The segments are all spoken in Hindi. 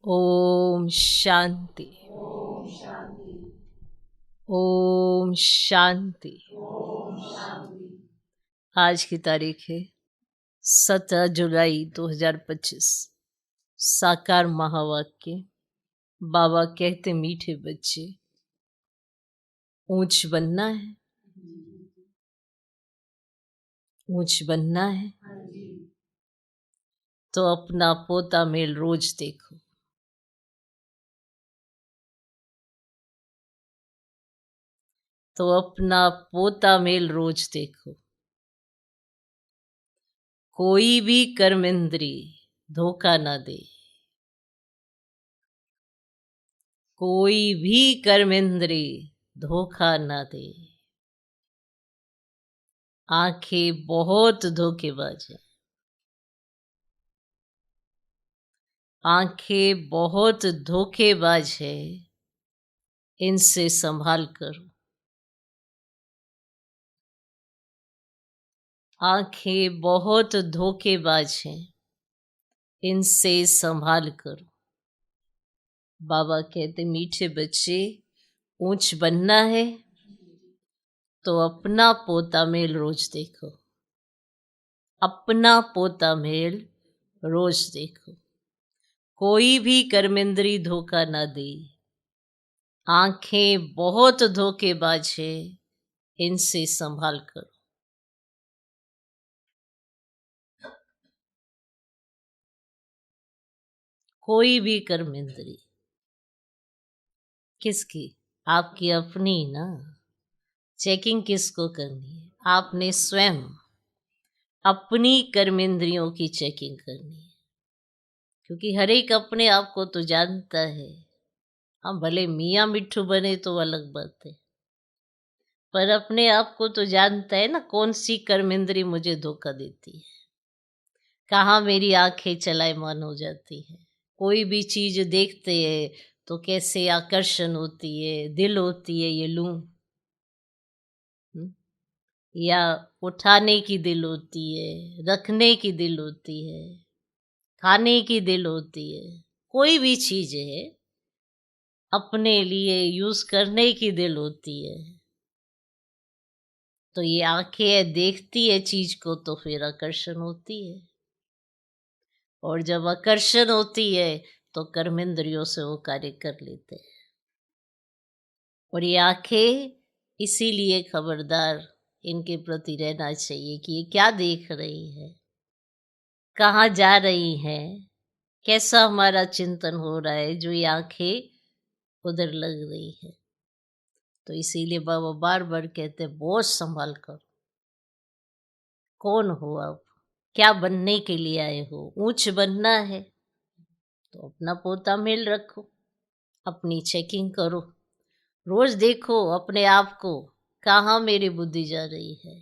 ओम शांति। ओम शांति। आज की तारीख है 17 जुलाई 2025। साकार महावाक्य। बाबा कहते मीठे बच्चे, ऊंच बनना है, ऊंच बनना है तो अपना पोता मेल रोज देखो। तो अपना पोता मेल रोज देखो। कोई भी कर्मेंद्री धोखा ना दे। कोई भी कर्मेंद्री धोखा ना दे। आंखें बहुत धोखेबाज है। आंखें बहुत धोखेबाज है, इनसे संभाल करो। आंखें बहुत धोखेबाज हैं, इनसे संभाल करो। बाबा कहते मीठे बच्चे, ऊंच बनना है तो अपना पोता मेल रोज देखो। अपना पोता मेल रोज देखो। कोई भी कर्मेंद्री धोखा ना दे। आंखें बहुत धोखेबाज है, इनसे संभाल करो। कोई भी कर्मेंद्री किसकी? आपकी अपनी ना। चेकिंग किसको करनी है? आपने स्वयं अपनी कर्मेंद्रियों की चेकिंग करनी है, क्योंकि हर एक अपने आप को तो जानता है। हम भले मियाँ मिट्ठू बने तो अलग बात है, पर अपने आप को तो जानता है ना, कौन सी कर्मेंद्री मुझे धोखा देती है, कहाँ मेरी आंखें चलायमान हो जाती है। कोई भी चीज देखते हैं तो कैसे आकर्षण होती है, दिल होती है ये लूं, या उठाने की दिल होती है, रखने की दिल होती है, खाने की दिल होती है। कोई भी चीज है अपने लिए यूज करने की दिल होती है। तो ये आंखें देखती है चीज को तो फिर आकर्षण होती है, और जब आकर्षण होती है तो कर्मेंद्रियों से वो कार्य कर लेते हैं। और ये आंखें इसीलिए खबरदार इनके प्रति रहना चाहिए कि ये क्या देख रही है, कहाँ जा रही है, कैसा हमारा चिंतन हो रहा है जो ये आंखें उधर लग रही है। तो इसीलिए बाबा बार बार कहते हैं बहुत संभाल कर। कौन हो आप? क्या बनने के लिए आए हो? ऊंच बनना है तो अपना पोता मेल रखो, अपनी चेकिंग करो। रोज देखो अपने आप को, कहाँ मेरी बुद्धि जा रही है,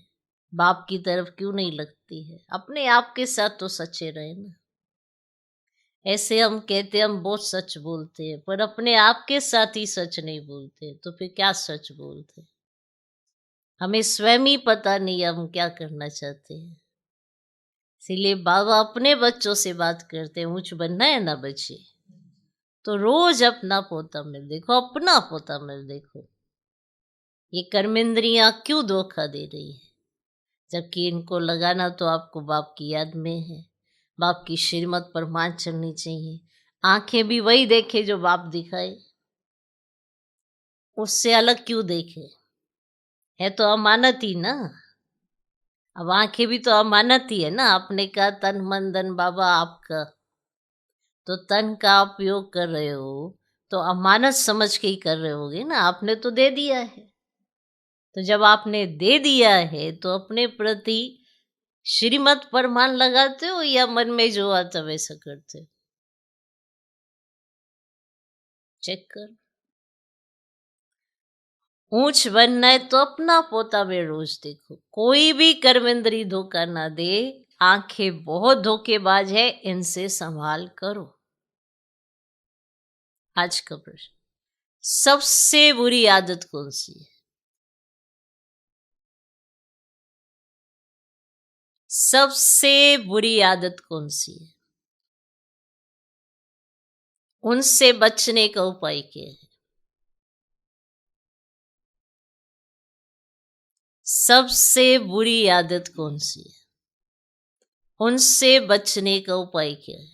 बाप की तरफ क्यों नहीं लगती है। अपने आप के साथ तो सच्चे रहे ना। ऐसे हम कहते हम बहुत सच बोलते हैं, पर अपने आप के साथ ही सच नहीं बोलते तो फिर क्या सच बोलते? हमें स्वयं ही पता नहीं हम क्या करना चाहते हैं। इसीलिए बाबा अपने बच्चों से बात करते हैं, ऊंच बनना है ना बच्चे, तो रोज अपना पोता मेल देखो, अपना पोता मेल देखो। ये कर्मेंद्रियां क्यों धोखा दे रही है, जबकि इनको लगाना तो आपको बाप की याद में है। बाप की श्रीमत पर मान चलनी चाहिए। आंखें भी वही देखे जो बाप दिखाए, उससे अलग क्यों देखे? है तो अमानत ही ना। अब आंखें भी तो अमानत ही है ना। आपने कहा तन मन धन बाबा आपका, तो तन का उपयोग कर रहे हो तो अमानत समझ के ही कर रहे होगे ना। आपने तो दे दिया है, तो जब आपने दे दिया है तो अपने प्रति श्रीमत पर मान लगाते हो या मन में जो आता वैसा करते हो? चेक कर। ऊंच बनना है तो अपना पोता में रोज देखो। कोई भी कर्मेंद्री धोखा ना दे। आंखें बहुत धोखेबाज है, इनसे संभाल करो। आज का प्रश्न, सबसे बुरी आदत कौन सी है? सबसे बुरी आदत कौन सी है? उनसे बचने का उपाय क्या है? सबसे बुरी आदत कौन सी है? उनसे बचने का उपाय क्या है?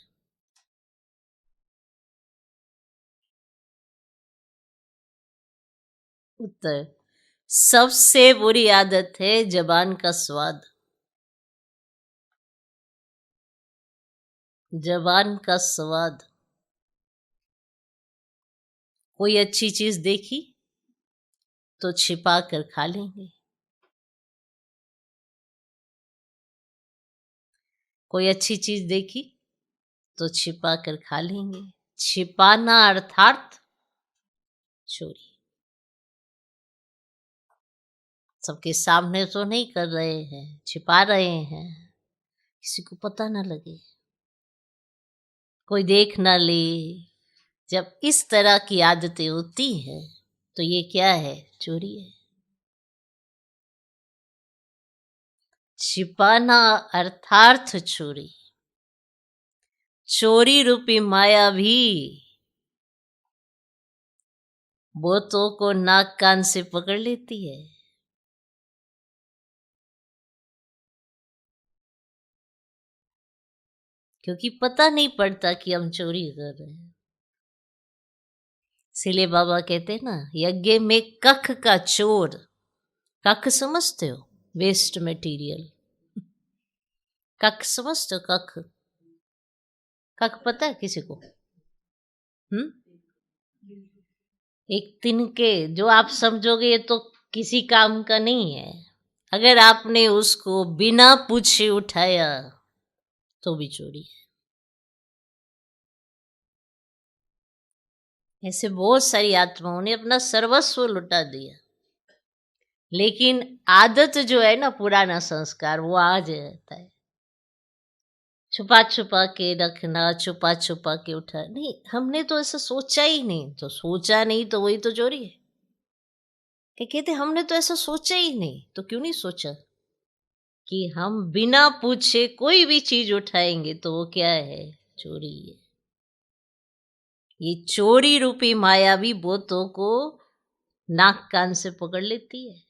उत्तर, सबसे बुरी आदत है जबान का स्वाद। जबान का स्वाद। कोई अच्छी चीज देखी तो छिपा कर खा लेंगे। कोई अच्छी चीज देखी तो छिपा कर खा लेंगे। छिपाना अर्थात चोरी। सबके सामने तो नहीं कर रहे हैं, छिपा रहे हैं, किसी को पता ना लगे, कोई देख ना ले। जब इस तरह की आदतें होती हैं तो ये क्या है? चोरी है। छिपाना अर्थार्थ चोरी। चोरी रूपी माया भी बहुतों को नाक कान से पकड़ लेती है। क्योंकि पता नहीं पड़ता कि हम चोरी कर रहे हैं। इसीलिए बाबा कहते हैं ना, यज्ञ में कख का चोर। कख समझते हो? Waste material. कख समझते हो? कख, कख पता है किसी को? हम्म? एक तिनके, जो आप समझोगे ये तो किसी काम का नहीं है, अगर आपने उसको बिना पूछे उठाया तो भी चोरी है। ऐसे बहुत सारी आत्माओं ने अपना सर्वस्व लुटा दिया, लेकिन आदत जो है ना, पुराना संस्कार, वो आज रहता है। छुपा छुपा के रखना, छुपा छुपा के उठा नहीं, हमने तो ऐसा सोचा ही नहीं। तो सोचा नहीं तो वही तो चोरी है। क्या कहते, हमने तो ऐसा सोचा ही नहीं, तो क्यों नहीं सोचा कि हम बिना पूछे कोई भी चीज उठाएंगे तो वो क्या है? चोरी है। ये चोरी रूपी माया भी बहुतों को नाक कान से पकड़ लेती है।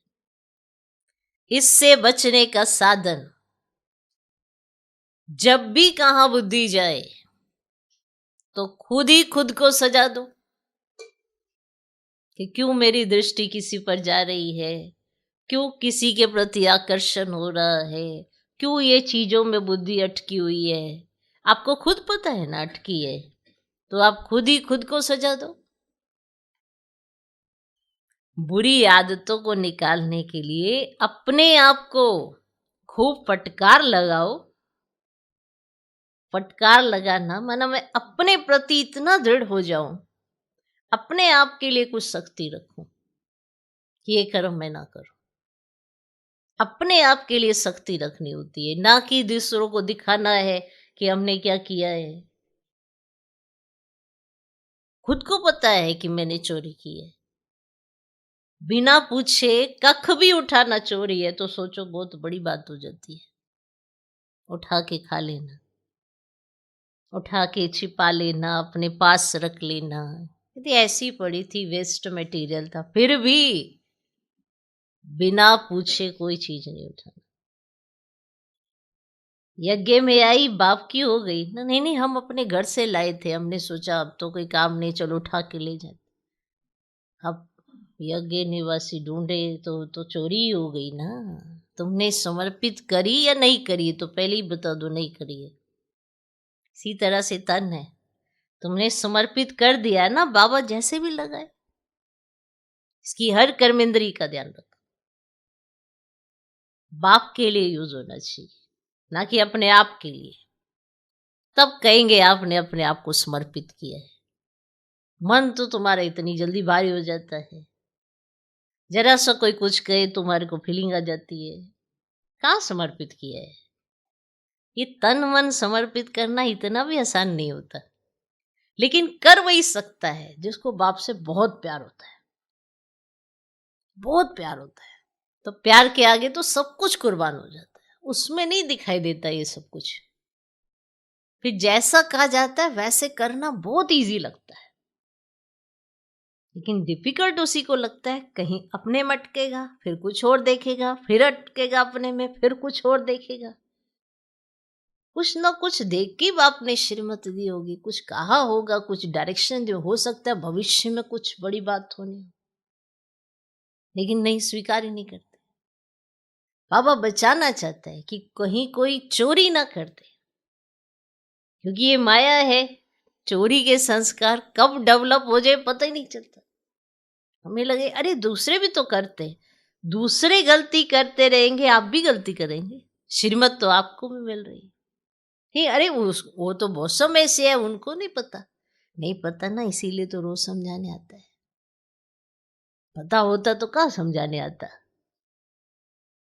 इससे बचने का साधन, जब भी कहां बुद्धि जाए तो खुद ही खुद को सजा दो कि क्यों मेरी दृष्टि किसी पर जा रही है, क्यों किसी के प्रति आकर्षण हो रहा है, क्यों ये चीजों में बुद्धि अटकी हुई है। आपको खुद पता है ना अटकी है, तो आप खुद ही खुद को सजा दो। बुरी आदतों को निकालने के लिए अपने आप को खूब फटकार लगाओ। फटकार लगाना माना मैं अपने प्रति इतना दृढ़ हो जाऊं, अपने आप के लिए कुछ शक्ति रखूं कि ये कर्म मैं ना करूं। अपने आप के लिए शक्ति रखनी होती है, ना कि दूसरों को दिखाना है कि हमने क्या किया है। खुद को पता है कि मैंने चोरी की है। बिना पूछे कख भी उठाना चोरी है, तो सोचो बहुत बड़ी बात हो जाती है। उठा के खा लेना, उठा के छिपा लेना, अपने पास रख लेना। यदि ऐसी पड़ी थी, वेस्ट मटेरियल था, फिर भी बिना पूछे कोई चीज नहीं उठाना। यज्ञ में आई बाप की हो गई ना, नहीं नहीं, हम अपने घर से लाए थे, हमने सोचा अब तो कोई काम नहीं, चलो उठा के ले जाते। अब यज्ञ निवासी ढूंढे तो चोरी ही हो गई ना। तुमने समर्पित करी या नहीं करी, तो पहले ही बता दो, नहीं करी है। इसी तरह से तन है, तुमने समर्पित कर दिया ना, बाबा जैसे भी लगाए, इसकी हर कर्मेंद्री का ध्यान रखो। बाप के लिए यूज होना चाहिए, ना कि अपने आप के लिए। तब कहेंगे आपने अपने आप को समर्पित किया है। मन तो तुम्हारा इतनी जल्दी भारी हो जाता है, जरा सा कोई कुछ कहे तुम्हारे को फीलिंग आ जाती है। कहाँ समर्पित किया है? ये तन मन समर्पित करना इतना भी आसान नहीं होता, लेकिन कर वही सकता है जिसको बाप से बहुत प्यार होता है। बहुत प्यार होता है तो प्यार के आगे तो सब कुछ कुर्बान हो जाता है, उसमें नहीं दिखाई देता ये सब कुछ। फिर जैसा कहा जाता है वैसे करना बहुत इजी लगता है, लेकिन डिफिकल्ट उसी को लगता है कहीं अपने में अटकेगा, फिर कुछ और देखेगा, फिर अटकेगा अपने में, फिर कुछ और देखेगा। कुछ ना कुछ देख के बाप ने श्रीमत दी होगी, कुछ कहा होगा, कुछ डायरेक्शन दी, हो सकता है भविष्य में कुछ बड़ी बात होनी हो, लेकिन नहीं, स्वीकार ही नहीं करते। बाबा बचाना चाहता है कि कहीं कोई चोरी ना कर दे, क्योंकि ये माया है। चोरी के संस्कार कब डेवलप हो जाए पता ही नहीं चलता। हमें लगे अरे दूसरे भी तो करते, दूसरे गलती करते रहेंगे, आप भी गलती करेंगे, श्रीमत तो आपको भी मिल रही है। नहीं, अरे वो तो बहुत समय से है, उनको नहीं पता। नहीं पता ना, इसीलिए तो रोज समझाने आता है। पता होता तो कहाँ समझाने आता।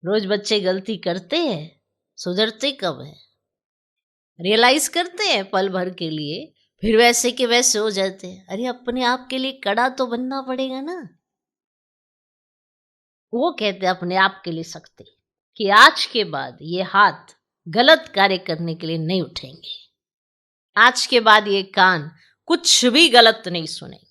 रोज बच्चे गलती करते हैं, सुधरते कब है, रियलाइज करते हैं पल भर के लिए, फिर वैसे के वैसे हो जाते हैं। अरे अपने आप के लिए कड़ा तो बनना पड़ेगा ना। वो कहते हैं अपने आप के लिए सख्ती, कि आज के बाद ये हाथ गलत कार्य करने के लिए नहीं उठेंगे, आज के बाद ये कान कुछ भी गलत नहीं सुनेंगे।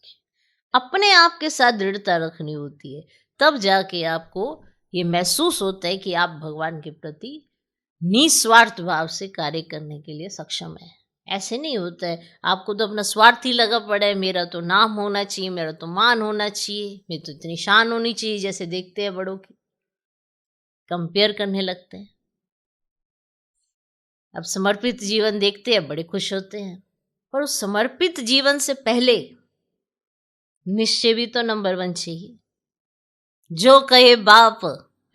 अपने आप के साथ दृढ़ता रखनी होती है, तब जाके आपको ये महसूस होता है कि आप भगवान के प्रति निस्वार्थ भाव से कार्य करने के लिए सक्षम है। ऐसे नहीं होता है, आपको तो अपना स्वार्थ ही लगा पड़ा है, मेरा तो नाम होना चाहिए, मेरा तो मान होना चाहिए, मेरी तो इतनी शान होनी चाहिए, जैसे देखते हैं बड़ों की, कंपेयर करने लगते हैं। अब समर्पित जीवन देखते हैं, बड़े खुश होते हैं, पर उस समर्पित जीवन से पहले निश्चय भी तो नंबर 1 चाहिए। जो कहे बाप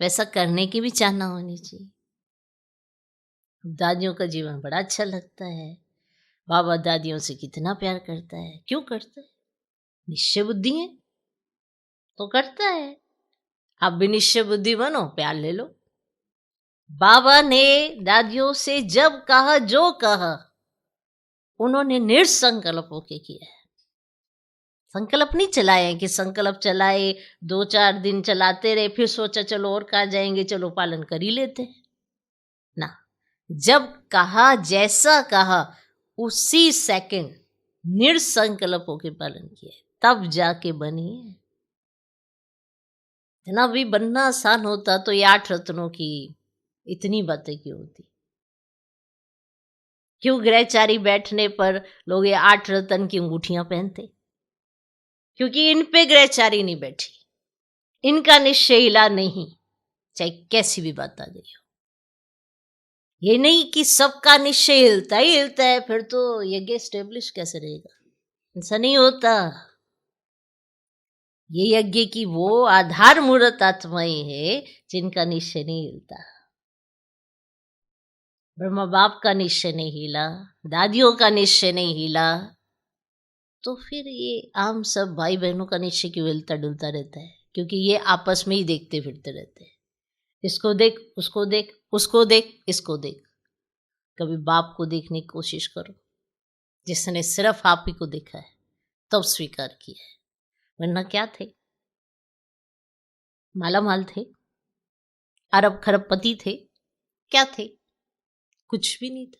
वैसा करने की भी चाहना होनी चाहिए। दादियों का जीवन बड़ा अच्छा लगता है, बाबा दादियों से कितना प्यार करता है, क्यों करता है? निश्चय बुद्धि है तो करता है। आप भी निश्चय बुद्धि बनो, प्यार ले लो। बाबा ने दादियों से जब कहा जो कहा, उन्होंने निसंकल्प होके किया है। संकल्प नहीं चलाए हैं कि संकल्प चलाए, 2-4 दिन चलाते रहे, फिर सोचा चलो और कहाँ जाएंगे, चलो पालन कर ही लेते ना। जब कहा, जैसा कहा, उसी सेकंड निसंकल्प होके पालन किया, तब जाके बनी है। इतना भी बनना आसान होता तो ये 8 रत्नों की इतनी बातें क्यों होती। क्यों ग्रहचारी बैठने पर लोग ये 8 रत्न की अंगूठियां पहनते? क्योंकि इन पे ग्रहचारी नहीं बैठी, इनका निश्चय हिला नहीं, चाहे कैसी भी बात आ गई हो। ये नहीं कि सबका निश्चय हिलता ही हिलता है, फिर तो यज्ञ स्टेब्लिश कैसे रहेगा? ऐसा नहीं होता। ये यज्ञ की वो आधार मूर्त आत्माएं है जिनका निश्चय नहीं हिलता। ब्रह्मा बाप का निश्चय नहीं हिला, दादियों का निश्चय नहीं हिला, तो फिर ये आम सब भाई बहनों का निश्चय क्यों हिलता डुलता रहता है? क्योंकि ये आपस में ही देखते फिरते रहते हैं, इसको देख, उसको देख, उसको देख, इसको देख। कभी बाप को देखने की कोशिश करो जिसने सिर्फ आप ही को देखा है, तब स्वीकार किया है। वरना क्या थे? माला माल थे, अरब खरब पति थे, क्या थे? कुछ भी नहीं था।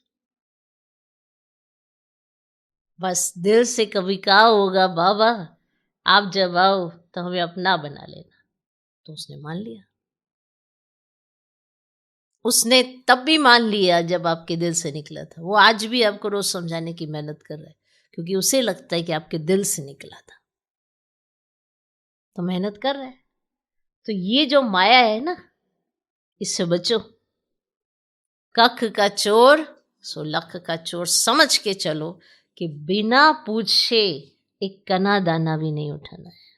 बस दिल से कभी कहा होगा बाबा आप जब आओ तो हमें अपना बना लेना, तो उसने मान लिया। उसने तब भी मान लिया जब आपके दिल से निकला था। वो आज भी आपको रोज समझाने की मेहनत कर रहा है, क्योंकि उसे लगता है कि आपके दिल से निकला था, तो मेहनत कर रहा है। तो ये जो माया है ना, इससे बचो। कख का चोर सो लख का चोर समझ के चलो कि बिना पूछे एक कना दाना भी नहीं उठाना है,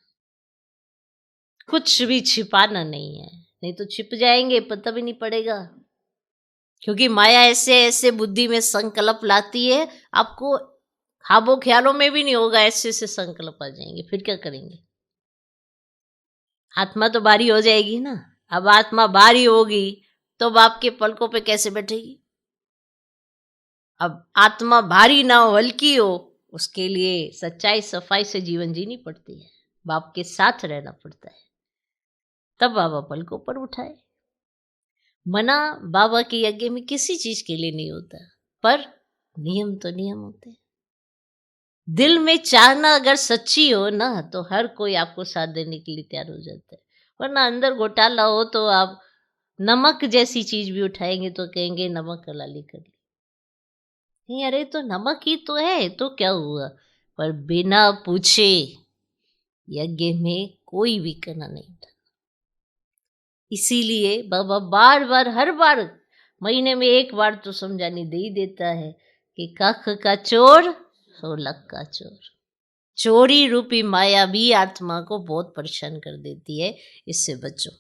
कुछ भी छिपाना नहीं है, नहीं तो छिप जाएंगे, पता भी नहीं पड़ेगा। क्योंकि माया ऐसे ऐसे बुद्धि में संकल्प लाती है, आपको ख्वाबों ख्यालों में भी नहीं होगा, ऐसे ऐसे संकल्प आ जाएंगे, फिर क्या करेंगे? आत्मा तो भारी हो जाएगी ना। अब आत्मा भारी होगी तो बाप के पलकों पे कैसे बैठेगी? अब आत्मा भारी ना हो, हल्की हो, उसके लिए सच्चाई सफाई से जीवन जीनी पड़ती है, बाप के साथ रहना पड़ता है, तब बाबा पलकों पर उठाए। मना बाबा के यज्ञ में किसी चीज के लिए नहीं होता, पर नियम तो नियम होते हैं। दिल में चाहना अगर सच्ची हो ना तो हर कोई आपको साथ देने के लिए तैयार हो जाता है, वरना अंदर घोटाला हो तो आप नमक जैसी चीज भी उठाएंगे तो कहेंगे नमक हलाली कर ली। नहीं, अरे तो नमक ही तो है, तो क्या हुआ। पर बिना पूछे यज्ञ में कोई भी करना नहीं था। इसीलिए बाबा बार बार हर बार महीने में एक बार तो समझाने दे ही देता है कि कख का चोर सो लख का चोर। चोरी रूपी माया भी आत्मा को बहुत परेशान कर देती है, इससे बचो।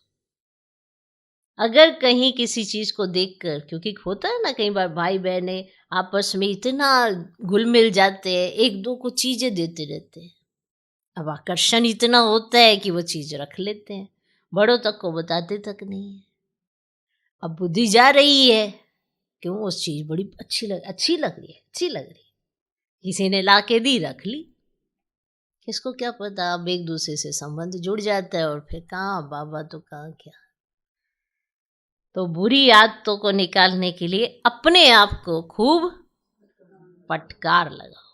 अगर कहीं किसी चीज को देखकर, क्योंकि होता है ना कई बार भाई बहने आपस में इतना घुल मिल जाते हैं, एक दो को चीजें देते रहते हैं, अब आकर्षण इतना होता है कि वो चीज रख लेते हैं, बड़ों तक को बताते तक नहीं है। अब बुद्धि जा रही है, क्यों, उस चीज बड़ी अच्छी लग रही, किसी ने ला के दी, रख ली। किसको क्या पता, अब एक दूसरे से संबंध जुड़ जाता है और फिर कहाँ बाबा तो कहाँ क्या। तो बुरी आदतों को निकालने के लिए अपने आप को खूब फटकार लगाओ।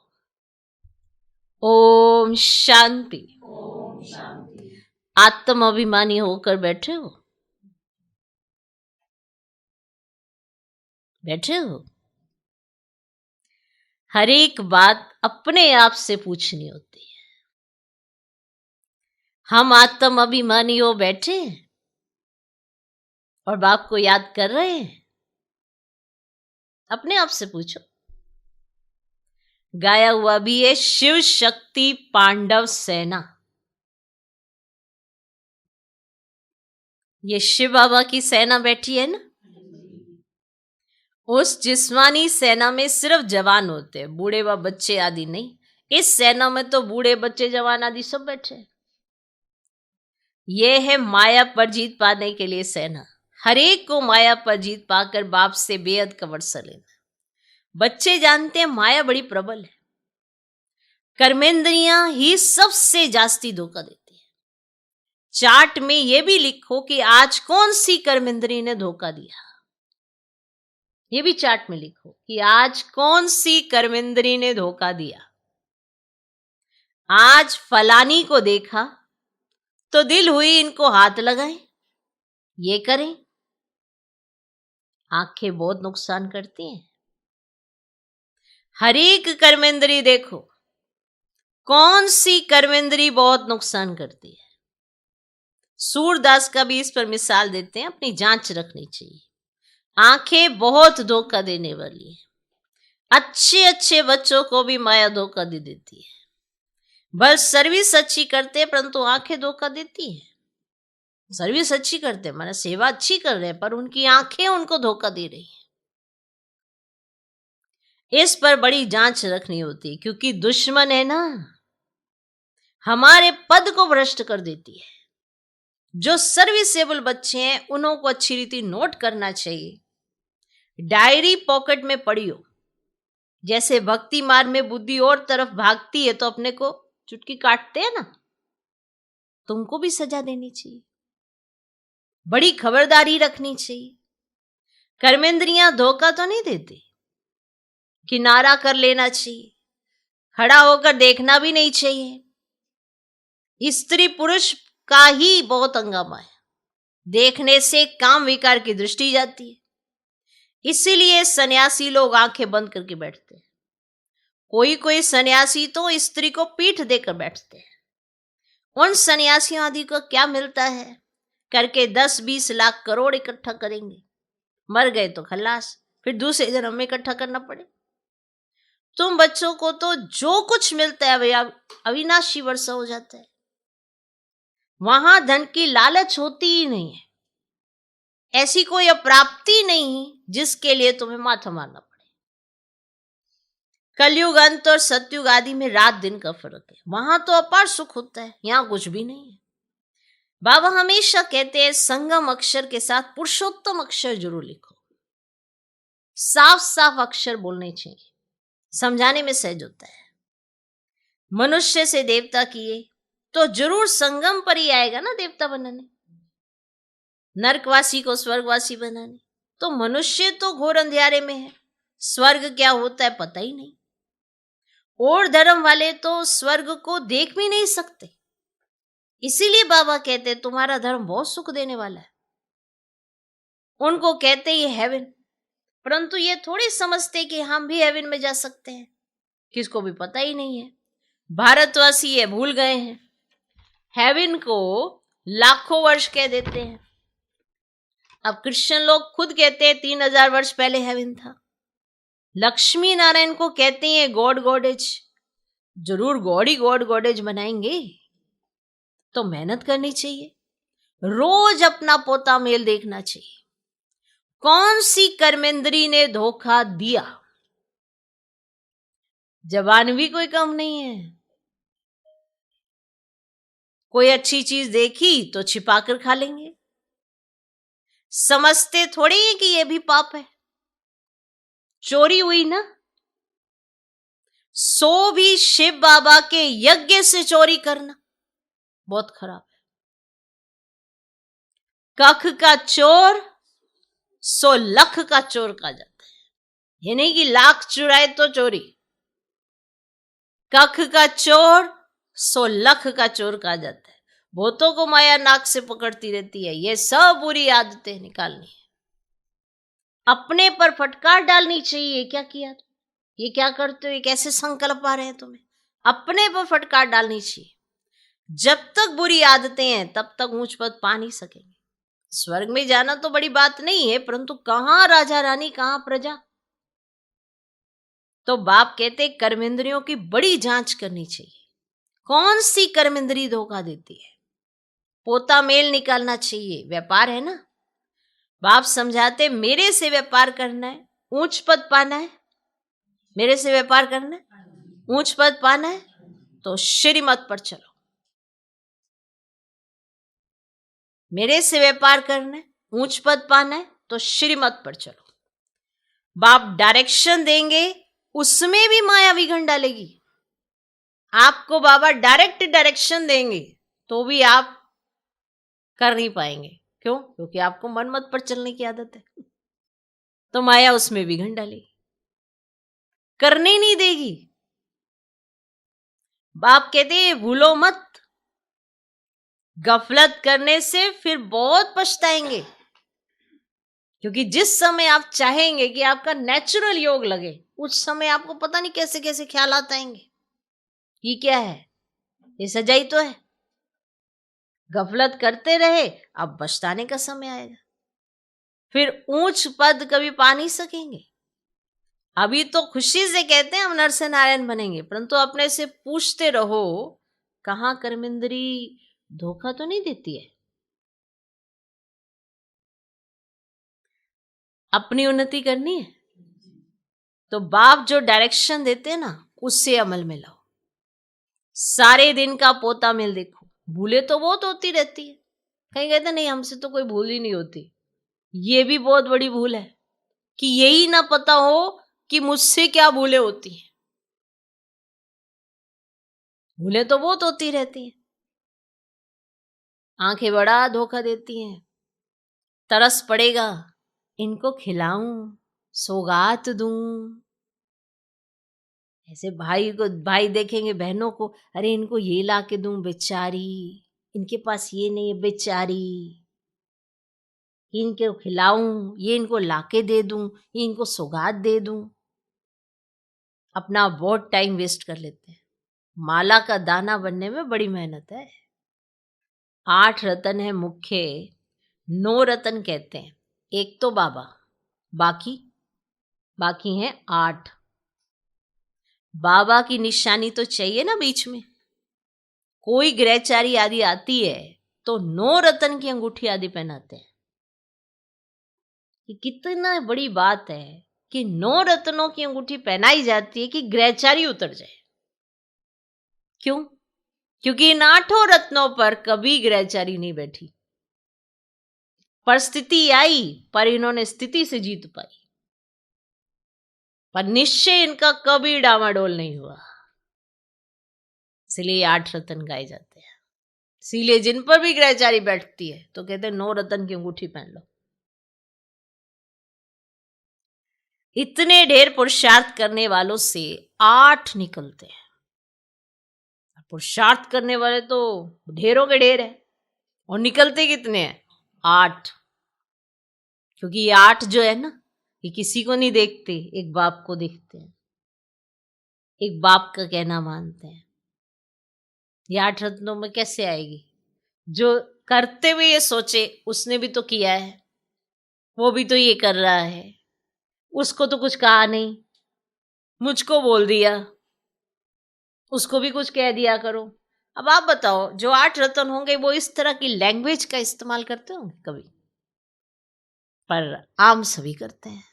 ओम शांति। आत्म अभिमानी होकर बैठे हो, हर एक बात अपने आप से पूछनी होती है। हम आत्म अभिमानी हो बैठे और बाप को याद कर रहे हैं, अपने आप से पूछो। गाया हुआ भी है, शिव शक्ति पांडव सेना। ये शिव बाबा की सेना बैठी है ना, उस जिस्मानी सेना में सिर्फ जवान होते हैं, बूढ़े व बच्चे आदि नहीं। इस सेना में तो बूढ़े बच्चे जवान आदि सब बैठे हैं। यह है माया पर जीत पाने के लिए सेना। हर एक को माया पर जीत पाकर बाप से बेहद का वर्षा लेना। बच्चे जानते हैं माया बड़ी प्रबल है, कर्मेंद्रियां ही सबसे जास्ती धोखा देती है। चार्ट में यह भी लिखो कि आज कौन सी कर्मेंद्री ने धोखा दिया, ये भी चार्ट में लिखो कि आज कौन सी कर्मेंद्री ने धोखा दिया। आज फलानी को देखा तो दिल हुई इनको हाथ लगाएं, ये करें। आंखें बहुत नुकसान करती हैं। हर एक कर्मेंद्री देखो कौन सी कर्मेंद्री बहुत नुकसान करती है। सूरदास का भी इस पर मिसाल देते हैं, अपनी जांच रखनी चाहिए। आंखें बहुत धोखा देने वाली है। अच्छे अच्छे बच्चों को भी माया धोखा दे देती है। बस सर्विस अच्छी करते हैं परंतु आंखें धोखा देती है। सर्विस अच्छी करते हैं माने सेवा अच्छी कर रहे हैं, पर उनकी आंखें उनको धोखा दे रही है। इस पर बड़ी जांच रखनी होती है, क्योंकि दुश्मन है ना, हमारे पद को भ्रष्ट कर देती है। जो सर्विसेबल बच्चे हैं उन्हों को अच्छी रीति नोट करना चाहिए। डायरी पॉकेट में पड़ी हो, जैसे भक्ति मार्ग में बुद्धि और तरफ भागती है तो अपने को चुटकी काटते हैं ना, तुमको भी सजा देनी चाहिए। बड़ी खबरदारी रखनी चाहिए। कर्मेंद्रियां धोखा तो नहीं देती, किनारा कर लेना चाहिए, खड़ा होकर देखना भी नहीं चाहिए। स्त्री पुरुष का ही बहुत हंगामा है, देखने से काम विकार की दृष्टि जाती है। इसीलिए सन्यासी लोग आंखें बंद करके बैठते हैं। कोई कोई सन्यासी तो स्त्री को पीठ देकर बैठते हैं। उन सन्यासियों आदि को क्या मिलता है, करके 10-20 लाख करोड़ इकट्ठा करेंगे, मर गए तो खलास, फिर दूसरे जन्म में इकट्ठा करना पड़े। तुम बच्चों को तो जो कुछ मिलता है भैया अविनाशी वर्षा हो जाता है, वहां धन की लालच होती ही नहीं है। ऐसी कोई अप्राप्ति नहीं जिसके लिए तुम्हें माथा मारना पड़े। कलयुग अंत और सतयुग आदि में रात दिन का फर्क है, वहां तो अपार सुख होता है, यहां कुछ भी नहीं है। बाबा हमेशा कहते हैं संगम अक्षर के साथ पुरुषोत्तम अक्षर जरूर लिखो। साफ साफ अक्षर बोलने चाहिए, समझाने में सहज होता है। मनुष्य से देवता किए तो जरूर संगम पर ही आएगा ना देवता बनाने, नरकवासी को स्वर्गवासी बनाने। तो मनुष्य तो घोर अंधियारे में है, स्वर्ग क्या होता है पता ही नहीं। और धर्म वाले तो स्वर्ग को देख भी नहीं सकते। इसीलिए बाबा कहते हैं तुम्हारा धर्म बहुत सुख देने वाला है। उनको कहते ये हेवन, परंतु ये थोड़ी समझते कि हम भी हेवन में जा सकते हैं। किसको भी पता ही नहीं है। भारतवासी ये भूल गए हैं। हेवन को लाखों वर्ष कह देते हैं। अब क्रिश्चियन लोग खुद कहते हैं 3000 वर्ष पहले हेवन था। लक्ष्मी नारायण को कहते हैं गॉड गॉडेज। जरूर गॉड ही गॉड गॉडेज बनाएंगे तो मेहनत करनी चाहिए, रोज अपना पोता मेल देखना चाहिए। कौन सी कर्मेंद्री ने धोखा दिया? जबान भी कोई कम नहीं है। कोई अच्छी चीज देखी तो छिपाकर खा लेंगे। समझते थोड़ी है कि यह भी पाप है। चोरी हुई ना, सो भी शिव बाबा के यज्ञ से चोरी करना बहुत खराब है। कख का चोर सो लख का चोर कहा जाता है। ये नहीं कि लाख चुराए तो चोरी। कख का चोर सो लख का चोर कहा जाता है। भूतों को माया नाक से पकड़ती रहती है। ये सब बुरी आदतें निकालनी है। अपने पर फटकार डालनी चाहिए। क्या किया, ये क्या करते हो, ये कैसे संकल्प आ रहे हैं तुम्हें? अपने पर फटकार डालनी चाहिए। जब तक बुरी आदतें हैं तब तक ऊंच पद पा नहीं सकेंगे। स्वर्ग में जाना तो बड़ी बात नहीं है, परंतु कहां राजा रानी कहां प्रजा। तो बाप कहते कर्मेंद्रियों की बड़ी जांच करनी चाहिए। कौन सी कर्मेंद्री धोखा देती है? पोता मेल निकालना चाहिए। व्यापार है ना, बाप समझाते मेरे से व्यापार करना है, ऊंच पद पाना है। मेरे से व्यापार करना है, ऊंच पद पाना है तो श्रीमत पर चलो। मेरे से व्यापार करना है, ऊंच पद पाना है तो श्रीमत पर चलो। बाप डायरेक्शन देंगे, उसमें भी माया विघन डालेगी। आपको बाबा डायरेक्ट डायरेक्शन देंगे तो भी आप कर नहीं पाएंगे। क्यों? क्योंकि आपको मन मत पर चलने की आदत है। तो माया उसमें विघन डालेगी, करने नहीं देगी। बाप कहते हैं भूलो मत, गफलत करने से फिर बहुत पछताएंगे। क्योंकि जिस समय आप चाहेंगे कि आपका नेचुरल योग लगे, उस समय आपको पता नहीं कैसे कैसे ख्यालात आएंगे। ये क्या है, ये सजाई तो है। गफलत करते रहे, अब पछताने का समय आएगा। फिर ऊंच पद कभी पा नहीं सकेंगे। अभी तो खुशी से कहते हैं हम नरसिंह नारायण बनेंगे, परंतु अपने से पूछते रहो कहां कर्मेंद्री धोखा तो नहीं देती है। अपनी उन्नति करनी है तो बाप जो डायरेक्शन देते हैं ना, उससे अमल में लाओ। सारे दिन का पोता मेल देखो। भूले तो बहुत होती रहती है। कहीं कहते नहीं हमसे तो कोई भूल ही नहीं होती। ये भी बहुत बड़ी भूल है कि यही ना पता हो कि मुझसे क्या भूलें होती हैं। भूलें तो बहुत होती रहती हैं। आंखें बड़ा धोखा देती हैं। तरस पड़ेगा, इनको खिलाऊं, सौगात दूं। ऐसे भाई को, भाई देखेंगे बहनों को, अरे इनको ये ला के दूं, बेचारी इनके पास ये नहीं है, बेचारी इनको खिलाऊं, ये इनको लाके दे दूं, ये इनको सौगात दे दूं। अपना बहुत टाइम वेस्ट कर लेते हैं। माला का दाना बनने में बड़ी मेहनत है। 8 रतन है मुख्य, 9 रतन कहते हैं। एक तो बाबा, बाकी हैं 8। बाबा की निशानी तो चाहिए ना बीच में। कोई ग्रहचारी आदि आती है तो 9 रतन की अंगूठी आदि पहनाते हैं। कि कितना बड़ी बात है कि 9 रत्नों की अंगूठी पहनाई जाती है कि ग्रहचारी उतर जाए। क्यों? क्योंकि इन 8 रत्नों पर कभी ग्रहचारी नहीं बैठी। परिस्थिति आई पर इन्होंने स्थिति से जीत पाई, पर निश्चय इनका कभी डामाडोल नहीं हुआ। इसलिए 8 रत्न गाए जाते हैं। इसीलिए जिन पर भी ग्रहचारी बैठती है तो कहते हैं 9 रत्न की अंगूठी पहन लो। इतने ढेर पुरुषार्थ करने वालों से 8 निकलते हैं। पुरुषार्थ करने वाले तो ढेरों के ढेर है, और निकलते कितने हैं? 8। क्योंकि ये 8 जो है ना, ये किसी को नहीं देखते, एक बाप को देखते हैं, एक बाप का कहना मानते हैं। ये 8 रत्नों में कैसे आएगी? जो करते हुए ये सोचे उसने भी तो किया है, वो भी तो ये कर रहा है, उसको तो कुछ कहा नहीं, मुझको बोल दिया, उसको भी कुछ कह दिया करो। अब आप बताओ, जो 8 रत्न होंगे वो इस तरह की लैंग्वेज का इस्तेमाल करते होंगे कभी? पर आम सभी करते हैं।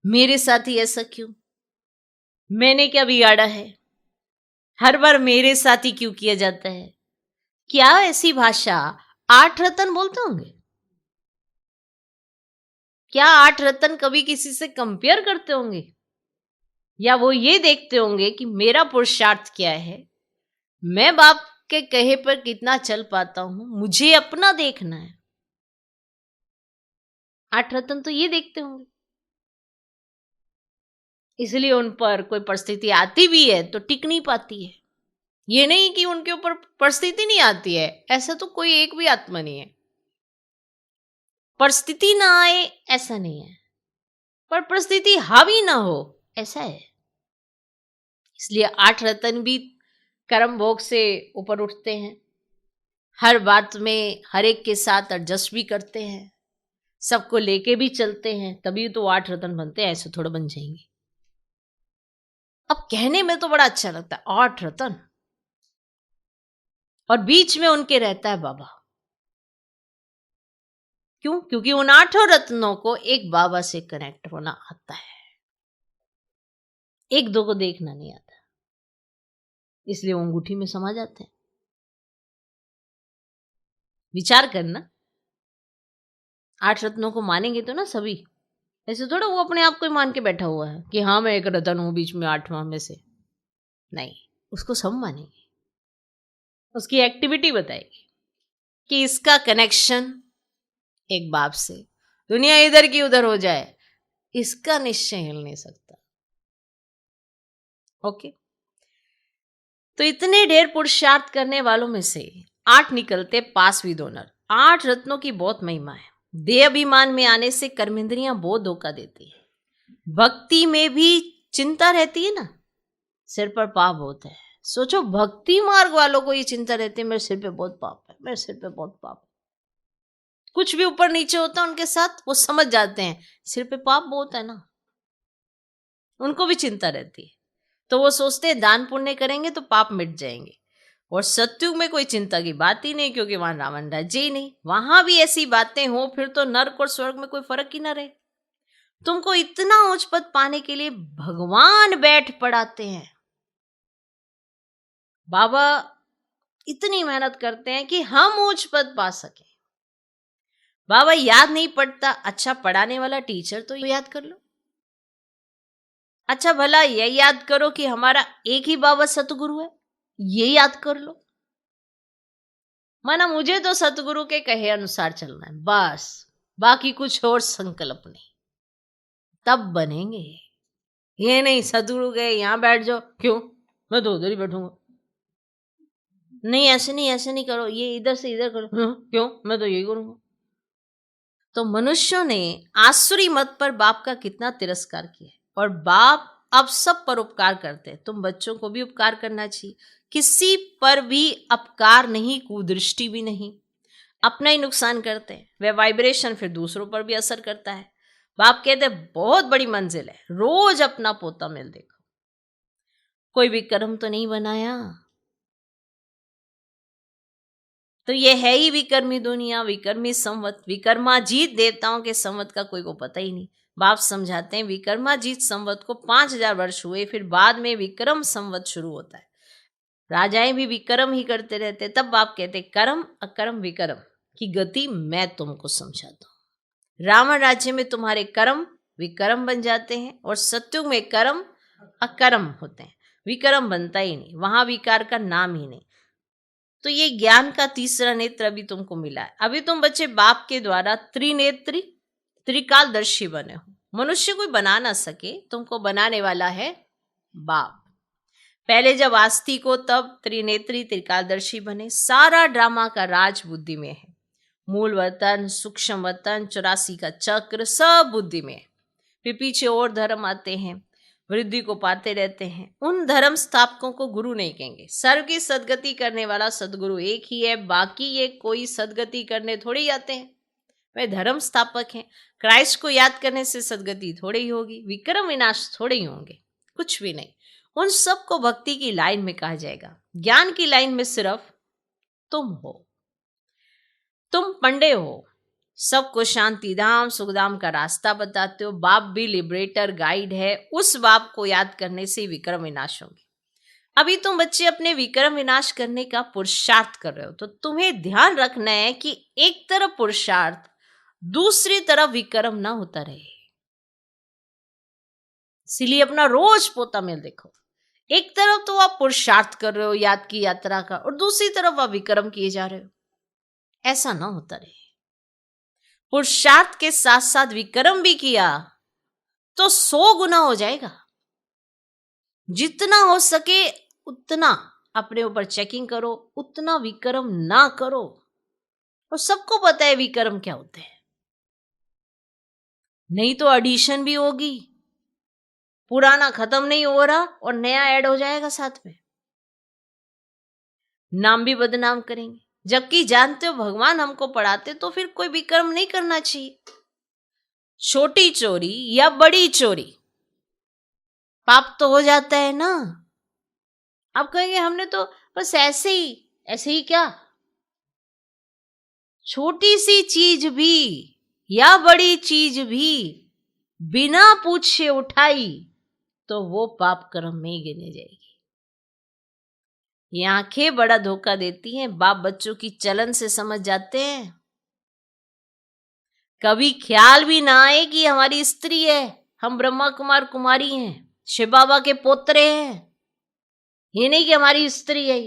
मेरे साथ ही ऐसा क्यों? मैंने क्या बिगाड़ा है? हर बार मेरे साथ ही क्यों किया जाता है? क्या ऐसी भाषा 8 रत्न बोलते होंगे? क्या 8 रत्न कभी किसी से कंपेयर करते होंगे? या वो ये देखते होंगे कि मेरा पुरुषार्थ क्या है, मैं बाप के कहे पर कितना चल पाता हूं, मुझे अपना देखना है। 8 रत्न तो ये देखते होंगे, इसलिए उन पर कोई परिस्थिति आती भी है तो टिक नहीं पाती है। ये नहीं कि उनके ऊपर परिस्थिति नहीं आती है, ऐसा तो कोई एक भी आत्मा नहीं है। परिस्थिति ना आए ऐसा नहीं है, पर परिस्थिति हावी ना हो ऐसा है। इसलिए 8 रत्न भी कर्म भोग से ऊपर उठते हैं, हर बात में हर एक के साथ एडजस्ट भी करते हैं, सबको लेके भी चलते हैं, तभी तो 8 रत्न बनते हैं, ऐसे थोड़ा बन जाएंगे। अब कहने में तो बड़ा अच्छा लगता है 8 रत्न, और बीच में उनके रहता है बाबा। क्यों? क्योंकि उन 8 रत्नों को एक बाबा से कनेक्ट होना आता है, एक दो को देखना नहीं आता, इसलिए वो अंगूठी में समा जाते हैं। विचार करना, 8 रत्नों को मानेंगे तो ना सभी, ऐसे थोड़ा वो अपने आप को ही मान के बैठा हुआ है कि हाँ मैं एक रत्न हूं बीच में 8वां में से। नहीं, उसको सब मानेंगे, उसकी एक्टिविटी बताएगी कि इसका कनेक्शन एक बाप से, दुनिया इधर की उधर हो जाए इसका निश्चय हिल नहीं सकता। ओके, तो इतने ढेर पुरुषार्थ करने वालों में से 8 निकलते पास विद ऑनर। 8 रत्नों की बहुत महिमा है। देह अभिमान में आने से कर्मेंद्रियां बहुत धोखा देती है। भक्ति में भी चिंता रहती है ना, सिर पर पाप होता है। सोचो, भक्ति मार्ग वालों को ये चिंता रहती है मेरे सिर पे बहुत पाप है, मेरे सिर पे बहुत पाप है। कुछ भी ऊपर नीचे होता है उनके साथ, वो समझ जाते हैं सिर पे पाप बहुत है ना, उनको भी चिंता रहती है। तो वो सोचते हैं दान पुण्य करेंगे तो पाप मिट जाएंगे। और सत्युग में कोई चिंता की बात ही नहीं, क्योंकि वहां रावण राज्य ही नहीं। वहां भी ऐसी बातें हो फिर तो नर्क और स्वर्ग में कोई फर्क ही ना रहे। तुमको इतना उच्च पद पाने के लिए भगवान बैठ पड़ाते हैं। बाबा इतनी मेहनत करते हैं कि हम उच्च पद पा सके। बाबा याद नहीं पड़ता, अच्छा पढ़ाने वाला टीचर तो याद कर लो। अच्छा भला ये याद करो कि हमारा एक ही बाबा सतगुरु है, ये याद कर लो। माना मुझे तो सतगुरु के कहे अनुसार चलना है बस, बाकी कुछ और संकल्प नहीं, तब बनेंगे। ये नहीं सतगुरु गए यहां बैठ जाओ, क्यों मैं तो उधर ही बैठूंगा, नहीं ऐसे नहीं ऐसे नहीं करो, ये इधर से इधर करो, क्यों मैं तो यही करूंगा। तो मनुष्यों ने आसुरी मत पर बाप का कितना तिरस्कार किया है, और बाप अब सब पर उपकार करते हैं। तुम बच्चों को भी उपकार करना चाहिए, किसी पर भी अपकार नहीं, कुदृष्टि भी नहीं, अपना ही नुकसान करते हैं। वह वाइब्रेशन फिर दूसरों पर भी असर करता है। बाप कहते हैं बहुत बड़ी मंजिल है, रोज अपना पोता मिल देखो। कोई विक्रम तो नहीं बनाया, तो ये है ही विकर्मी दुनिया, विकर्मी संवत, विकर्माजीत देवताओं के संवत का कोई को पता ही नहीं। बाप समझाते हैं विकर्माजीत संवत को 5000 वर्ष हुए, फिर बाद में विक्रम संवत शुरू होता है। राजाएं भी विक्रम ही करते रहते। तब बाप कहते कर्म अकर्म विक्रम की गति मैं तुमको समझाता हूँ। रावण राज्य में तुम्हारे कर्म विक्रम बन जाते हैं, और सत्युग में कर्म अकर्म होते हैं, विक्रम बनता ही नहीं, वहां विकार का नाम ही नहीं। तो ये ज्ञान का तीसरा नेत्र अभी तुमको मिला है। अभी तुम बच्चे बाप के द्वारा त्रिनेत्री त्रिकालदर्शी बने हो। मनुष्य कोई बना ना सके, तुमको बनाने वाला है बाप। पहले जब आस्तिक हो तब त्रिनेत्री त्रिकालदर्शी बने। सारा ड्रामा का राज बुद्धि में है। मूल वतन, सूक्ष्म वतन, 84 का चक्र सब बुद्धि में है। फिर पीछे और धर्म आते हैं, वृद्धि को पाते रहते हैं। उन धर्म स्थापकों को गुरु नहीं कहेंगे। सर्व की सदगति करने वाला सदगुरु एक ही है, बाकी ये कोई सदगति करने थोड़े ही आते हैं। वे धर्म स्थापक हैं। क्राइस्ट को याद करने से सदगति थोड़ी ही होगी, विक्रम विनाश थोड़े ही होंगे, कुछ भी नहीं। उन सबको भक्ति की लाइन में कहा जाएगा। ज्ञान की लाइन में सिर्फ तुम हो। तुम पंडे हो, सबको शांति धाम सुखधाम का रास्ता बताते हो। बाप भी लिबरेटर गाइड है। उस बाप को याद करने से विक्रम विनाश होंगे। अभी तुम बच्चे अपने विक्रम विनाश करने का पुरुषार्थ कर रहे हो, तो तुम्हें ध्यान रखना है कि एक तरफ पुरुषार्थ, दूसरी तरफ विक्रम ना होता रहे। इसीलिए अपना रोज पोता मेल देखो। एक तरफ तो आप पुरुषार्थ कर रहे हो याद की यात्रा का, और दूसरी तरफ आप विक्रम किए जा रहे हो। ऐसा ना होता रहे। पुरुषार्थ के साथ साथ विक्रम भी किया तो 100 गुना हो जाएगा। जितना हो सके उतना अपने ऊपर चेकिंग करो, उतना विक्रम ना करो। और सबको पता है विक्रम क्या होते हैं। नहीं तो एडिशन भी होगी, पुराना खत्म नहीं हो रहा और नया ऐड हो जाएगा साथ में, नाम भी बदनाम करेंगे। जबकि जानते हो भगवान हमको पढ़ाते तो फिर कोई विक्रम नहीं करना चाहिए। छोटी चोरी या बड़ी चोरी पाप तो हो जाता है ना। आप कहेंगे हमने तो बस ऐसे ही क्या, छोटी सी चीज भी या बड़ी चीज भी बिना पूछे उठाई तो वो पाप कर्म में गिने जाएगी। ये आंखें बड़ा धोखा देती हैं। बाप बच्चों की चलन से समझ जाते हैं। कभी ख्याल भी ना आए कि हमारी स्त्री है, हम ब्रह्मा कुमार कुमारी हैं, शिव बाबा के पोतरे हैं। ये नहीं कि हमारी स्त्री है।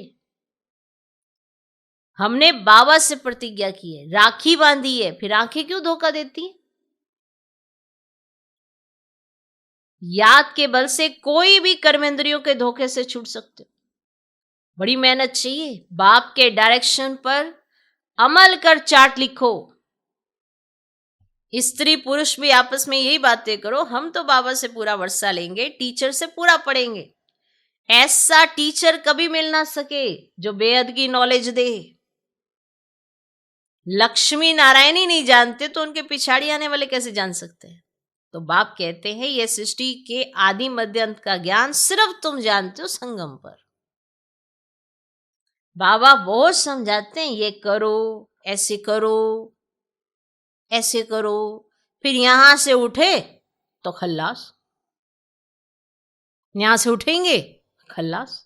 हमने बाबा से प्रतिज्ञा की है, राखी बांधी है, फिर आंखें क्यों धोखा देती हैं? याद के बल से कोई भी कर्मेंद्रियों के धोखे से छूट सकते हो। बड़ी मेहनत चाहिए। बाप के डायरेक्शन पर अमल कर चार्ट लिखो। स्त्री पुरुष भी आपस में यही बातें करो। हम तो बाबा से पूरा वर्षा लेंगे, टीचर से पूरा पढ़ेंगे। ऐसा टीचर कभी मिल ना सके जो बेहद की नॉलेज दे। लक्ष्मी नारायण ही नहीं जानते तो उनके पिछाड़ी आने वाले कैसे जान सकते हैं? तो बाप कहते हैं यह सृष्टि के आदि मध्य अंत का ज्ञान सिर्फ तुम जानते हो संगम पर। बाबा बहुत समझाते हैं, ये करो, ऐसे करो, ऐसे करो। फिर यहां से उठे तो खल्लास, यहां से उठेंगे खल्लास।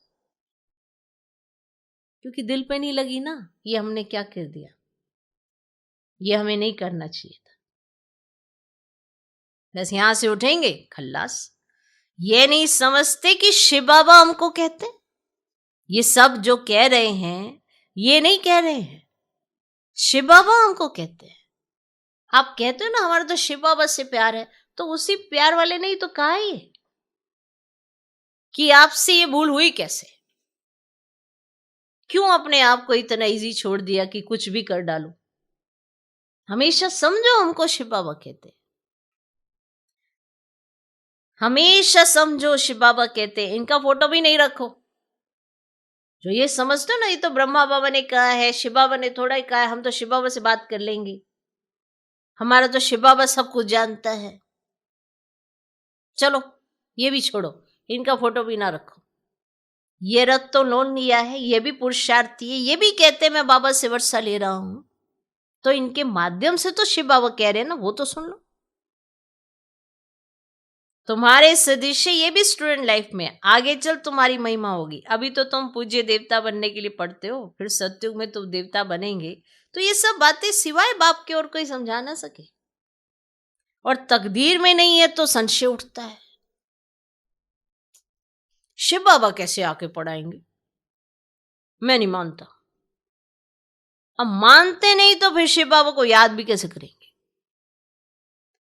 क्योंकि दिल पे नहीं लगी ना, ये हमने क्या कर दिया, ये हमें नहीं करना चाहिए था। बस यहां से उठेंगे खल्लास। ये नहीं समझते कि शिव बाबा हमको कहते हैं। ये सब जो कह रहे हैं ये नहीं कह रहे हैं, शिव बाबा हमको कहते हैं। आप कहते हो ना हमारा तो शिव बाबा से प्यार है, तो उसी प्यार वाले ने ही तो कहा है कि आपसे ये भूल हुई कैसे। क्यों अपने आप को इतना इजी छोड़ दिया कि कुछ भी कर डालो। हमेशा समझो हमको शिव बाबा कहते हैं। हमेशा समझो शिव बाबा कहते हैं। इनका फोटो भी नहीं रखो। जो ये समझते हो ना ये तो ब्रह्मा बाबा ने कहा है, शिव बाबा ने थोड़ा ही कहा है, हम तो शिव बाबा से बात कर लेंगे, हमारा तो शिव बाबा सब कुछ जानता है। चलो ये भी छोड़ो, इनका फोटो भी ना रखो। ये रथ तो लोन लिया है, ये भी पुरुषार्थी है, ये भी कहते हैं मैं बाबा से वर्षा ले रहा हूं, तो इनके माध्यम से तो शिव बाबा कह रहे हैं ना, वो तो सुन लो। तुम्हारे सदृश ये भी स्टूडेंट लाइफ में आगे चल तुम्हारी महिमा होगी। अभी तो तुम पूज्य देवता बनने के लिए पढ़ते हो, फिर सत्युग में तुम देवता बनेंगे। तो ये सब बातें सिवाय बाप के और कोई समझा ना सके। और तकदीर में नहीं है तो संशय उठता है, शिव बाबा कैसे आके पढ़ाएंगे? मैं नहीं मानता। अब मानते नहीं तो फिर शिव बाबा को याद भी कैसे करेंगे,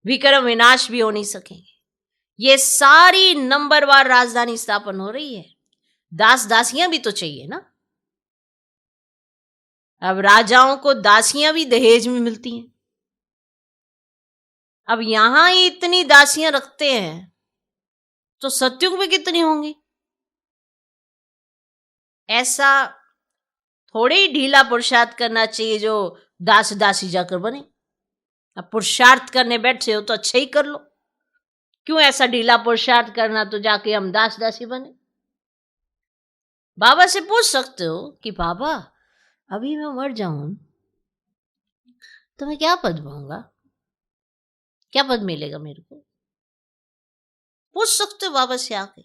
विक्रम विनाश भी हो नहीं सकेंगे। ये सारी नंबरवार राजधानी स्थापन हो रही है, दास दासियां भी तो चाहिए ना। अब राजाओं को दासियां भी दहेज में मिलती हैं। अब यहां ही इतनी दासियां रखते हैं तो सत्युग में कितनी होंगी। ऐसा थोड़े ही ढीला पुरुषार्थ करना चाहिए जो दास दासी जाकर बने। अब पुरुषार्थ करने बैठे हो तो अच्छा ही कर लो, क्यों ऐसा ढीला पुरुषार्थ करना तो जाके हम दास दासी बने। बाबा से पूछ सकते हो कि बाबा अभी मैं मर जाऊं तो मैं क्या पद पाऊंगा, क्या पद मिलेगा मेरे को। पूछ सकते हो बाबा से आके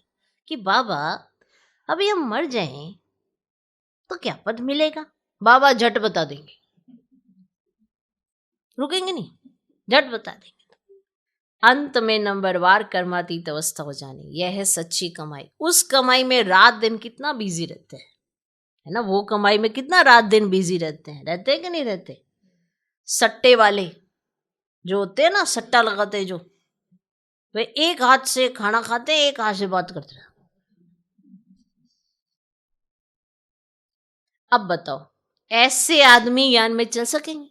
कि बाबा अभी हम मर जाएं तो क्या पद मिलेगा। बाबा झट बता देंगे, रुकेंगे नहीं, झट बता देंगे। अंत में नंबरवार कर्मातीत अवस्था हो जानी, यह है सच्ची कमाई। उस कमाई में रात दिन कितना बिजी रहते हैं, है ना। वो कमाई में कितना रात दिन बिजी रहते हैं कि नहीं रहते। सट्टे वाले जो होते हैं ना, सट्टा लगाते हैं जो, वे एक हाथ से खाना खाते हैं, एक हाथ से बात करते हैं। अब बताओ ऐसे आदमी ज्ञान में चल सकेंगे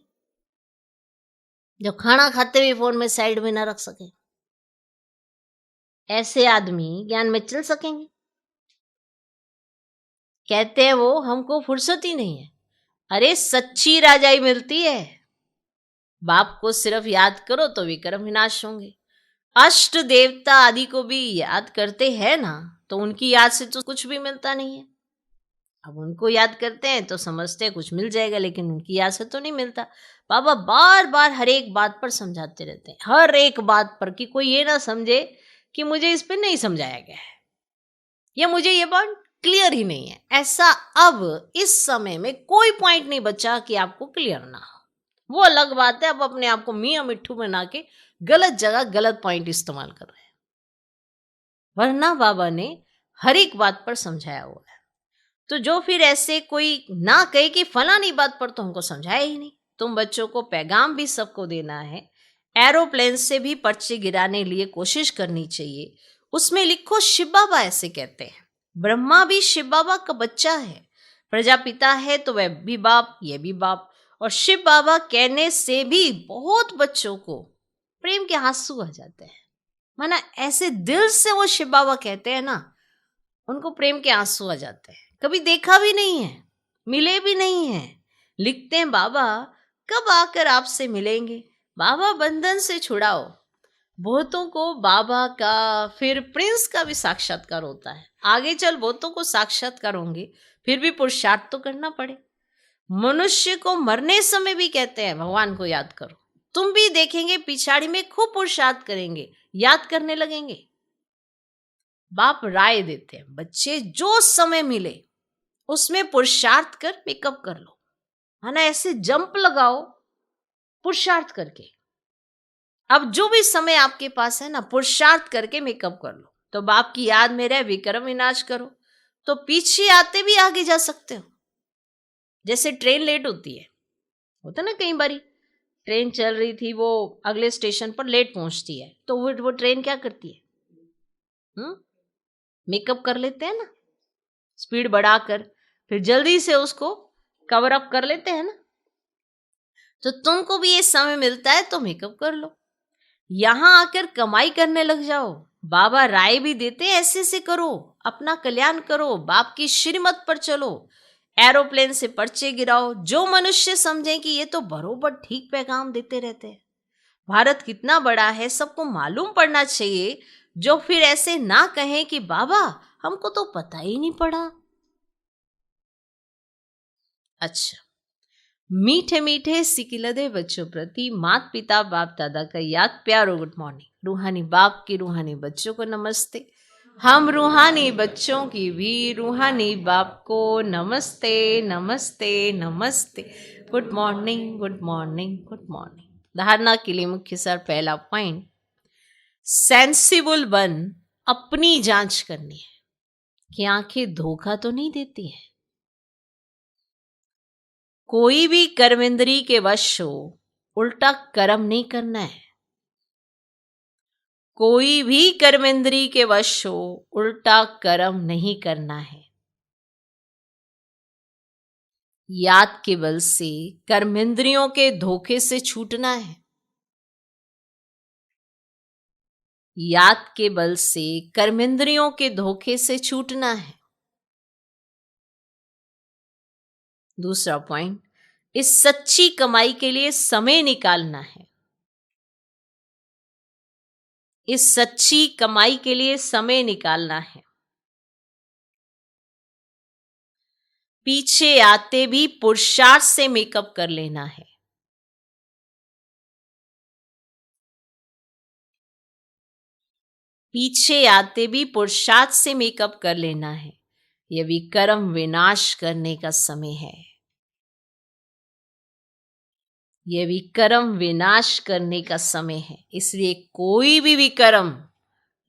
जो खाना खाते हुए फोन में साइड में ना रख सके। ऐसे आदमी ज्ञान में चल सकेंगे। कहते हैं वो हमको फुर्सत ही नहीं है। अरे सच्ची राजाई मिलती है। बाप को सिर्फ याद करो तो विक्रम विनाश होंगे। अष्ट देवता आदि को भी याद करते हैं ना, तो उनकी याद से तो कुछ भी मिलता नहीं है। अब उनको याद करते हैं तो समझते हैं कुछ मिल जाएगा, लेकिन उनकी याद से तो नहीं मिलता। बाबा बार बार हर एक बात पर समझाते रहते हैं, हर एक बात पर, कि कोई ये ना समझे कि मुझे इस पर नहीं समझाया गया है या मुझे ये बात क्लियर ही नहीं है। ऐसा अब इस समय में कोई पॉइंट नहीं बचा कि आपको क्लियर ना हो। वो अलग बात है, अब अपने आप को मियाँ मिट्ठू बना के गलत जगह गलत पॉइंट इस्तेमाल कर रहे हैं, वरना बाबा ने हर एक बात पर समझाया हुआ है। तो जो फिर ऐसे कोई ना कहे कि फलानी बात पर तो हमको समझाया ही नहीं। तुम बच्चों को पैगाम भी सबको देना है। एरोप्लेन से भी पर्चे गिराने लिए कोशिश करनी चाहिए। उसमें लिखो शिव बाबा ऐसे कहते हैं। ब्रह्मा भी शिव बाबा का बच्चा है, प्रजापिता है तो वह भी बाप, ये भी बाप। और शिव बाबा कहने से भी बहुत बच्चों को प्रेम के आंसू आ जाते हैं। माना ऐसे दिल से वो शिव बाबा कहते हैं ना, उनको प्रेम के आंसू आ जाते हैं। कभी देखा भी नहीं है, मिले भी नहीं है, लिखते हैं बाबा कब आकर आपसे मिलेंगे, बाबा बंधन से छुड़ाओ। बहुतों को बाबा का फिर प्रिंस का भी साक्षात्कार होता है। आगे चल बहुतों को साक्षात्कार होंगे, फिर भी पुरुषार्थ तो करना पड़े। मनुष्य को मरने समय भी कहते हैं भगवान को याद करो। तुम भी देखेंगे पिछाड़ी में खूब पुरुषार्थ करेंगे, याद करने लगेंगे। बाप राय देते हैं बच्चे जो समय मिले उसमें पुरुषार्थ कर मेकअप कर लो, है ना। ऐसे जंप लगाओ पुरुषार्थ करके। अब जो भी समय आपके पास है ना, पुरुषार्थ करके मेकअप कर लो। तो बाप की याद में रहे विक्रम विनाश करो, तो पीछे आते भी आगे जा सकते हो। जैसे ट्रेन लेट होती है, होता ना कई बारी, ट्रेन चल रही थी, वो अगले स्टेशन पर लेट पहुंचती है, तो वो ट्रेन क्या करती है, मेकअप कर लेते हैं ना, स्पीड बढ़ाकर फिर जल्दी से उसको कवर अप कर लेते हैं ना। तो तुमको भी ये समय मिलता है तो मेकअप कर लो, यहां आकर कमाई करने लग जाओ। बाबा राय भी देते हैं ऐसे से करो, अपना कल्याण करो, बाप की श्रीमत पर चलो, एरोप्लेन से पर्चे गिराओ। जो मनुष्य समझे कि ये तो बरोबर ठीक पैगाम देते रहते हैं, भारत कितना बड़ा है सबको मालूम पड़ना चाहिए। जो फिर ऐसे ना कहें कि बाबा हमको तो पता ही नहीं पड़ा। अच्छा, मीठे मीठे सिकिलदे बच्चों प्रति माता पिता बाप दादा का याद प्यारो गुड मॉर्निंग। रूहानी बाप की रूहानी बच्चों को नमस्ते। हम रूहानी बच्चों की भी रूहानी बाप को नमस्ते नमस्ते नमस्ते। Good morning good morning good morning. धारणा के लिए मुख्य सार, पहला पॉइंट, सेंसिबल बन अपनी जांच करनी है कि आंखें धोखा तो नहीं देती हैं। कोई भी कर्मेंद्री के वश हो, उल्टा कर्म नहीं करना है। कोई भी कर्मेंद्री के वश हो, उल्टा कर्म नहीं करना है। याद के बल से कर्मेंद्रियों के धोखे से छूटना है। याद के बल से कर्मेंद्रियों के धोखे से छूटना है। दूसरा पॉइंट, इस सच्ची कमाई के लिए समय निकालना है। इस सच्ची कमाई के लिए समय निकालना है। पीछे आते भी पुरुषार्थ से मेकअप कर लेना है। पीछे आते भी पुरुषार्थ से मेकअप कर लेना है। यह विकर्म विनाश करने का समय है। यह विकर्म विनाश करने का समय है। इसलिए कोई भी विकर्म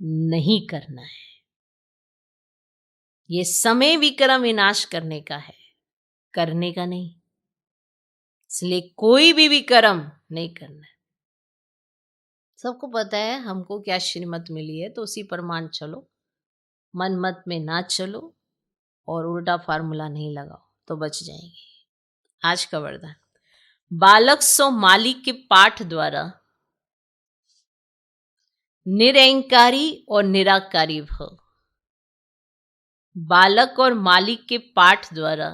नहीं करना है। यह समय विकर्म विनाश करने का है, करने का नहीं। इसलिए कोई भी विकर्म नहीं करना है। सबको पता है हमको क्या श्रीमत मिली है, तो उसी पर मान चलो, मन मत में ना चलो और उल्टा फार्मूला नहीं लगाओ तो बच जाएंगे। आज का वरदान, बालक सो मालिक के पाठ द्वारा निरअहंकारी और निराकारी भव। बालक और मालिक के पाठ द्वारा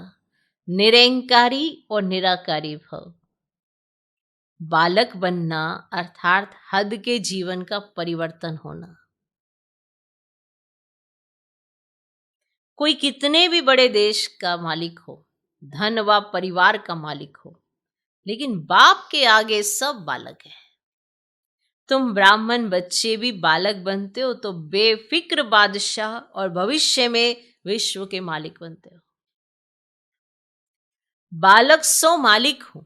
निरअहंकारी और निराकारी भव। बालक बनना अर्थात हद के जीवन का परिवर्तन होना। कोई कितने भी बड़े देश का मालिक हो, धन व परिवार का मालिक हो, लेकिन बाप के आगे सब बालक है। तुम ब्राह्मण बच्चे भी बालक बनते हो तो बेफिक्र बादशाह और भविष्य में विश्व के मालिक बनते हो। बालक सो मालिक हो,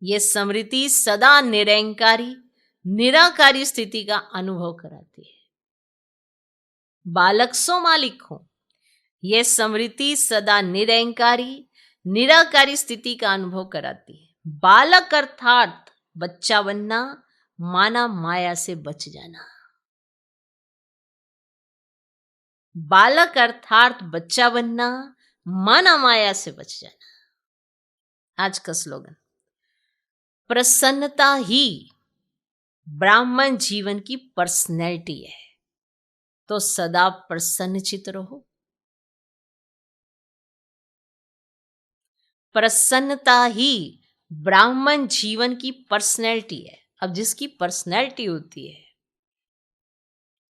यह स्मृति सदा निरअहंकारी निराकारी स्थिति का अनुभव कराती है। बालक सो मालिक हो, यह स्मृति सदा निरअहंकारी निराकारी स्थिति का अनुभव कराती है। बालक अर्थात बच्चा बनना, माना माया से बच जाना। बालक अर्थात बच्चा बनना, माना माया से बच जाना। आज का स्लोगन, प्रसन्नता ही ब्राह्मण जीवन की पर्सनैलिटी है, तो सदा प्रसन्नचित रहो। प्रसन्नता ही ब्राह्मण जीवन की पर्सनैलिटी है। अब जिसकी पर्सनैलिटी होती है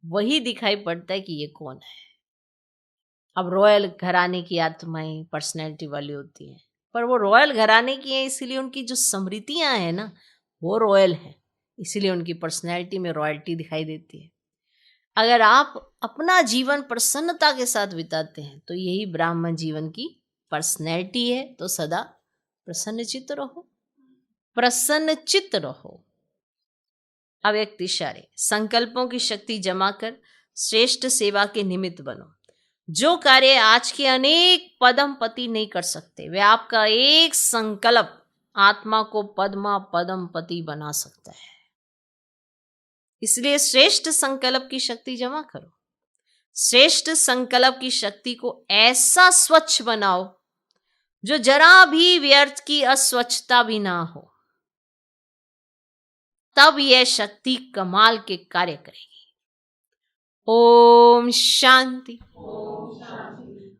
वही दिखाई पड़ता है कि ये कौन है। अब रॉयल घराने की आत्माएं पर्सनैलिटी वाली होती हैं, पर वो रॉयल घराने की हैं इसीलिए उनकी जो स्मृतियां हैं ना वो रॉयल है, इसीलिए उनकी पर्सनैलिटी में रॉयल्टी दिखाई देती है। अगर आप अपना जीवन प्रसन्नता के साथ बिताते हैं तो यही ब्राह्मण जीवन की पर्सनैलिटी है, तो सदा प्रसन्नचित्त रहो। प्रसन्नचित्त रहो। अव्यक्त इशारे, संकल्पों की शक्ति जमा कर श्रेष्ठ सेवा के निमित्त बनो। जो कार्य आज के अनेक पदमपति नहीं कर सकते, वे आपका एक संकल्प आत्मा को पद्मा पदमपति बना सकता है। इसलिए श्रेष्ठ संकल्प की शक्ति जमा करो। श्रेष्ठ संकल्प की शक्ति को ऐसा स्वच्छ बनाओ जो जरा भी व्यर्थ की अस्वच्छता भी ना हो, तब यह शक्ति कमाल के कार्य करेगी। ओम शांति।